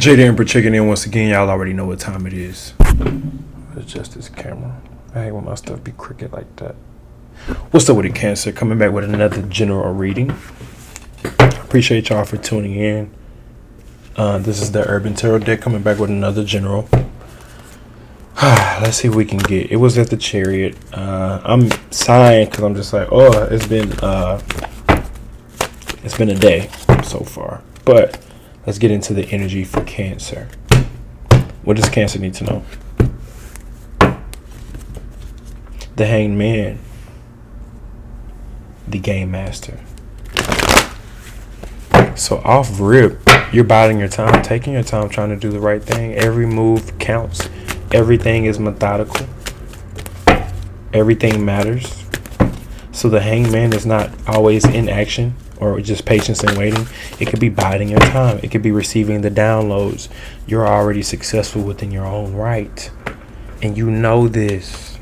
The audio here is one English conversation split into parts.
J the Emperor checking in once again. Y'all already know what time it is. Adjust this camera. I hate when my stuff be crooked like that. What's up with it, Cancer? Coming back with another general reading. Appreciate y'all for tuning in. This is the Urban Tarot deck coming back with another general. Let's see what we can get. It was at the Chariot. I'm sighing because I'm just like, oh, it's been a day so far. But let's get into the energy for Cancer. What does Cancer need to know? The Hanged Man. The Game Master. So off rip, you're biding your time, taking your time, trying to do the right thing. Every move counts. Everything is methodical. Everything matters. So the Hanged Man is not always in action or just patience and waiting. It could be biding your time. It could be receiving the downloads. You're already successful within your own right. And you know this.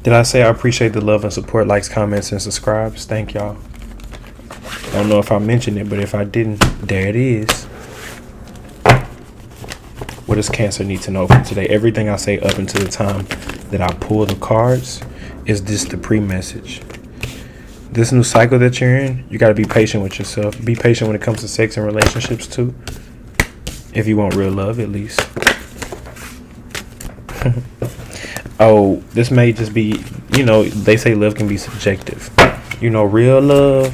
Did I say I appreciate the love and support, likes, comments, and subscribes? Thank y'all. I don't know if I mentioned it, but if I didn't, there it is. What does Cancer need to know for today? Everything I say up until the time that I pull the cards is just the pre-message. This new cycle that you're in, you got to be patient with yourself. Be patient when it comes to sex and relationships too. If you want real love, at least. Oh, this may just be, they say love can be subjective. Real love,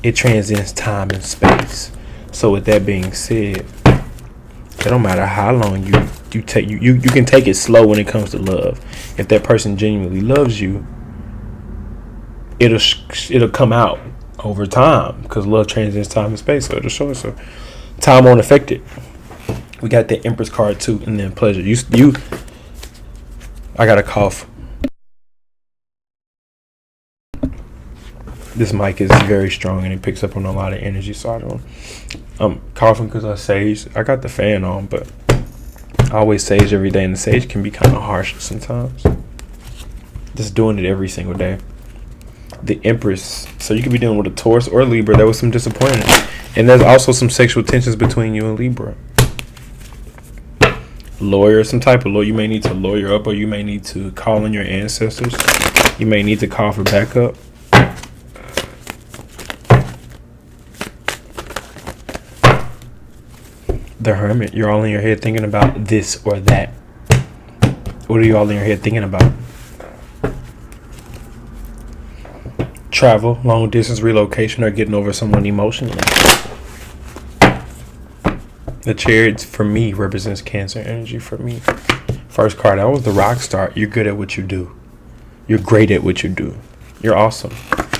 it transcends time and space. So with that being said, it don't matter how long you take, you can take it slow when it comes to love. If that person genuinely loves you, it'll come out over time because love transcends time and space. So it'll show us. So time won't affect it. We got the Empress card too, and then pleasure. I got a cough. This mic is very strong and it picks up on a lot of energy, so I'm coughing because I sage. I got the fan on, but I always sage every day, and the sage can be kind of harsh sometimes. Just doing it every single day. The Empress. So you could be dealing with a Taurus or Libra. There was some disappointment, and there's also some sexual tensions between you and Libra. Lawyer, some type of lawyer. You may need to lawyer up, or you may need to call on your ancestors. You may need to call for backup. The Hermit. You're all in your head thinking about this or that. What are you all in your head thinking about? Travel, long distance relocation, or getting over someone emotionally. The Chariot for me represents Cancer energy for me. First card, that was the rock star. You're good at what you do. You're great at what you do. You're awesome.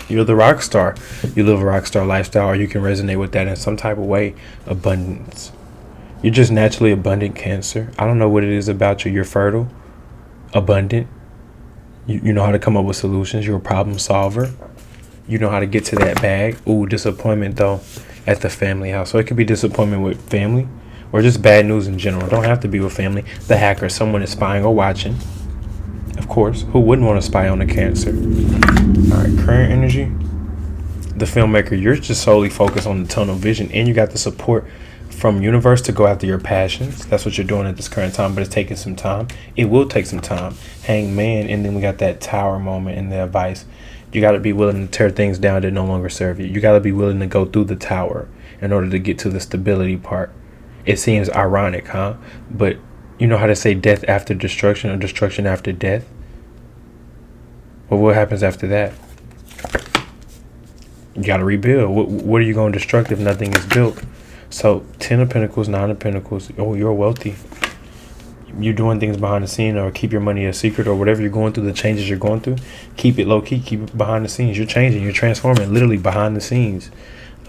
You're the rock star. You live a rock star lifestyle, or you can resonate with that in some type of way. Abundance. You're just naturally abundant, Cancer. I don't know what it is about you. You're fertile, abundant. You know how to come up with solutions. You're a problem solver. You know how to get to that bag. Ooh, disappointment though at the family house. So it could be disappointment with family or just bad news in general. Don't have to be with family. The hacker, someone is spying or watching. Of course, who wouldn't want to spy on a Cancer? All right, current energy. The filmmaker, you're just solely focused on the tunnel vision, and you got the support from universe to go after your passions. That's what you're doing at this current time, but it's taking some time. It will take some time. Hanged Man, and then we got that tower moment in the advice. You got to be willing to tear things down that no longer serve you. You got to be willing to go through the tower in order to get to the stability part. It seems ironic, huh? But you know how to say death after destruction or destruction after death? Well, what happens after that? You got to rebuild. What are you going to destruct if nothing is built? So 10 of Pentacles, 9 of Pentacles. Oh, you're wealthy. You're doing things behind the scene, or keep your money a secret, or whatever you're going through, the changes you're going through, keep it low key, keep it behind the scenes. You're changing, you're transforming, literally behind the scenes,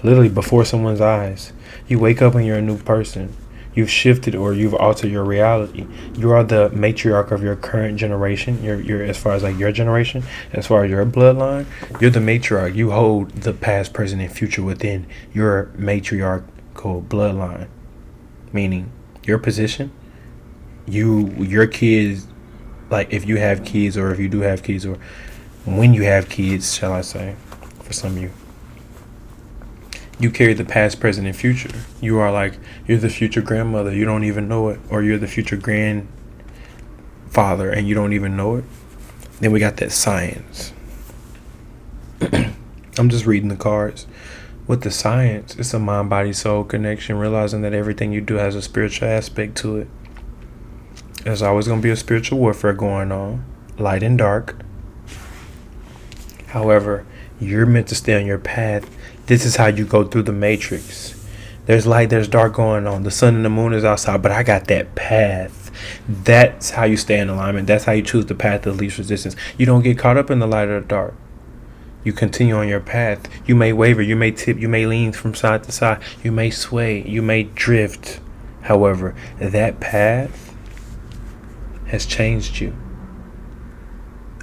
literally before someone's eyes. You wake up and you're a new person. You've shifted, or you've altered your reality. You are the matriarch of your current generation. You're as far as like your generation, as far as your bloodline, you're the matriarch. You hold the past, present, and future within your matriarchal bloodline, meaning your position. Your kids, like if you have kids, or if you do have kids, or when you have kids, shall I say, for some of you, You carry the past, present, and future. You are like, you're the future grandmother. You don't even know it. Or you're the future grandfather and you don't even know it. Then we got that science. I'm just reading the cards. With the science, it's a mind, body, soul connection, realizing that everything you do has a spiritual aspect to it. There's always going to be a spiritual warfare going on, light and dark. However, you're meant to stay on your path. This is how you go through the matrix. There's light, there's dark going on. The sun and the moon is outside, but I got that path. That's how you stay in alignment. That's how you choose the path of least resistance. You don't get caught up in the light or the dark. You continue on your path. You may waver, you may tip, you may lean from side to side. You may sway, you may drift. However, that path has changed you.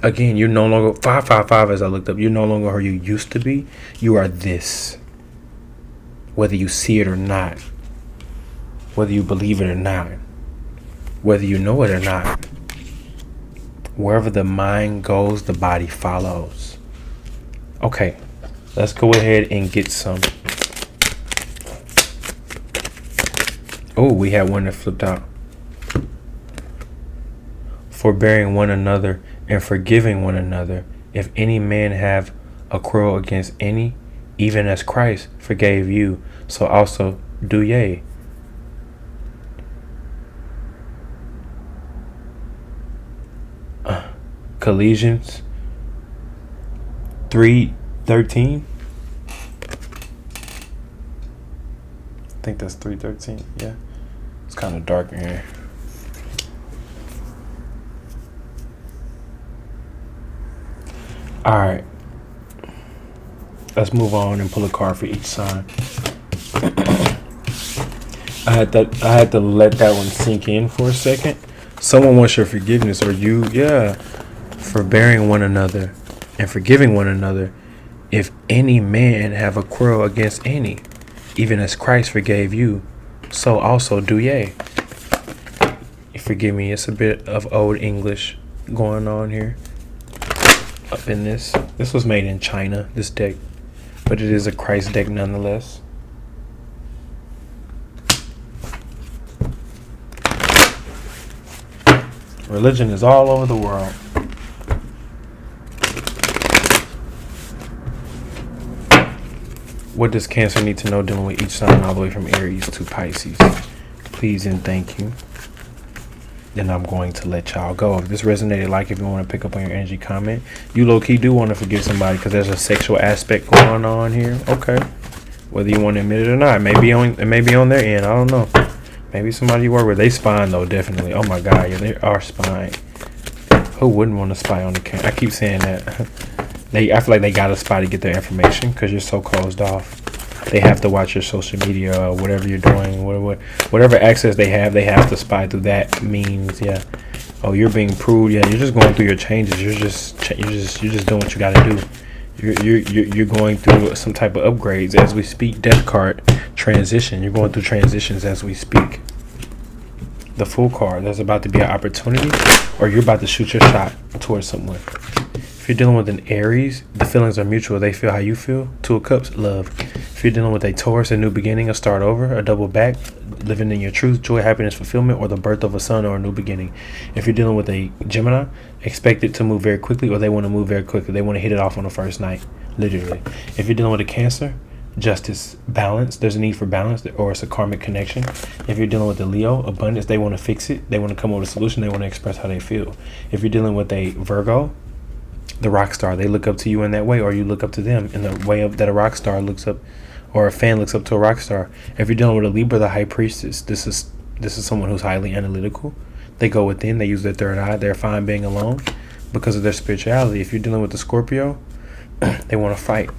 Again, you're no longer 555 as I looked up. You're no longer who you used to be. You are this. Whether you see it or not. Whether you believe it or not. Whether you know it or not. Wherever the mind goes, the body follows. Okay, let's go ahead and get some. Oh, we had one that flipped out. Forbearing one another and forgiving one another, if any man have a quarrel against any, even as Christ forgave you, so also do ye. Colossians 3:13. I think that's 3:13. Yeah, it's kind of dark in here. All right, let's move on and pull a card for each sign. I had to let that one sink in for a second. Someone wants your forgiveness, or you, forbearing one another and forgiving one another, if any man have a quarrel against any, even as Christ forgave you, so also do ye. Forgive me, it's a bit of old English going on here. Up in this. This was made in China, this deck, but it is a Christ deck nonetheless. Religion is all over the world. What does Cancer need to know dealing with each sign all the way from Aries to Pisces? Please and thank you. Then I'm going to let y'all go. If this resonated, like if you want to pick up on your energy, comment. You low-key do want to forgive somebody because there's a sexual aspect going on here. Okay. Whether you want to admit it or not. It may be on their end. I don't know. Maybe somebody you work with. They spying though, definitely. Oh my God, yeah, they are spying. Who wouldn't want to spy on the camera? I keep saying that. I feel like they got to spy to get their information because you're so closed off. They have to watch your social media or whatever you're doing, whatever access they have to spy through that means. Yeah. Oh, you're being proved. Yeah, you're just going through your changes. You're just doing what you got to do. You're going through some type of upgrades as we speak. Death card transition. You're going through transitions as we speak. The Fool card. There's about to be an opportunity, or you're about to shoot your shot towards someone. If you're dealing with an Aries, the feelings are mutual. They feel how you feel. Two of Cups, love. If you're dealing with a Taurus, a new beginning, a start over, a double back, living in your truth, joy, happiness, fulfillment, or the birth of a son or a new beginning. If you're dealing with a Gemini, expect it to move very quickly, or they want to move very quickly. They want to hit it off on the first night, literally. If you're dealing with a Cancer, justice, balance. There's a need for balance, or it's a karmic connection. If you're dealing with a Leo, abundance, they want to fix it. They want to come up with a solution. They want to express how they feel. If you're dealing with a Virgo, the rock star, they look up to you in that way, or you look up to them in the way that a rock star looks up, or a fan looks up to a rock star. If you're dealing with a Libra, the high priestess, this is someone who's highly analytical. They go within, they use their third eye, they're fine being alone because of their spirituality. If you're dealing with the Scorpio, they want to fight.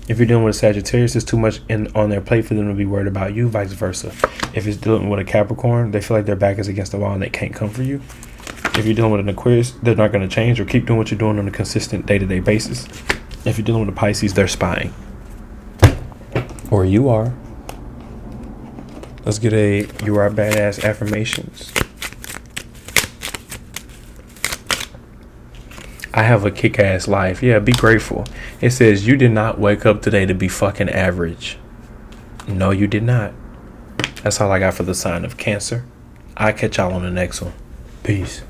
If you're dealing with a Sagittarius, there's too much on their plate for them to be worried about you, vice versa. If it's dealing with a Capricorn, they feel like their back is against the wall and they can't come for you. If you're dealing with an Aquarius, they're not going to change or keep doing what you're doing on a consistent day-to-day basis. If you're dealing with a Pisces, they're spying. Or you are. Let's get a you are badass affirmations. I have a kick-ass life. Yeah, be grateful. It says you did not wake up today to be fucking average. No, you did not. That's all I got for the sign of Cancer. I'll catch y'all on the next one. Peace.